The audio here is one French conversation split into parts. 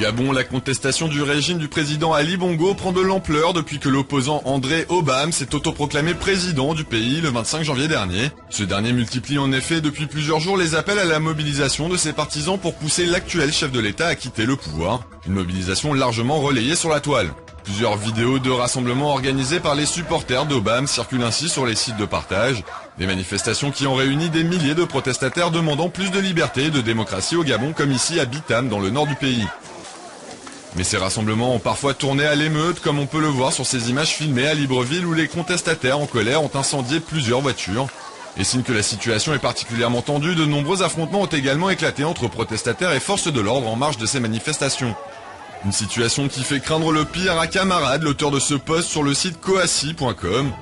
Gabon, la contestation du régime du président Ali Bongo prend de l'ampleur depuis que l'opposant André Obam s'est autoproclamé président du pays le 25 janvier dernier. Ce dernier multiplie en effet depuis plusieurs jours les appels à la mobilisation de ses partisans pour pousser l'actuel chef de l'État à quitter le pouvoir. Une mobilisation largement relayée sur la toile. Plusieurs vidéos de rassemblements organisés par les supporters d'Obam circulent ainsi sur les sites de partage. Des manifestations qui ont réuni des milliers de protestataires demandant plus de liberté et de démocratie au Gabon, comme ici à Bitam dans le nord du pays. Mais ces rassemblements ont parfois tourné à l'émeute, comme on peut le voir sur ces images filmées à Libreville où les contestataires en colère ont incendié plusieurs voitures. Et signe que la situation est particulièrement tendue, de nombreux affrontements ont également éclaté entre protestataires et forces de l'ordre en marge de ces manifestations. Une situation qui fait craindre le pire à Camarade, l'auteur de ce post sur le site coassi.com.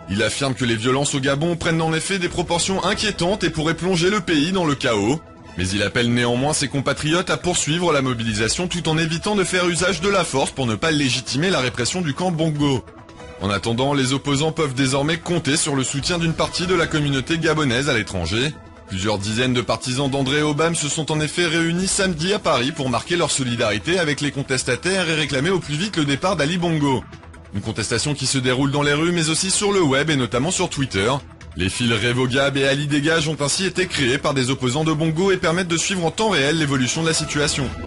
Il affirme que les violences au Gabon prennent en effet des proportions inquiétantes et pourraient plonger le pays dans le chaos. Mais il appelle néanmoins ses compatriotes à poursuivre la mobilisation tout en évitant de faire usage de la force pour ne pas légitimer la répression du camp Bongo. En attendant, les opposants peuvent désormais compter sur le soutien d'une partie de la communauté gabonaise à l'étranger. Plusieurs dizaines de partisans d'André Obam se sont en effet réunis samedi à Paris pour marquer leur solidarité avec les contestataires et réclamer au plus vite le départ d'Ali Bongo. Une contestation qui se déroule dans les rues mais aussi sur le web et notamment sur Twitter. Les fils Révogab et Ali Dégage ont ainsi été créés par des opposants de Bongo et permettent de suivre en temps réel l'évolution de la situation.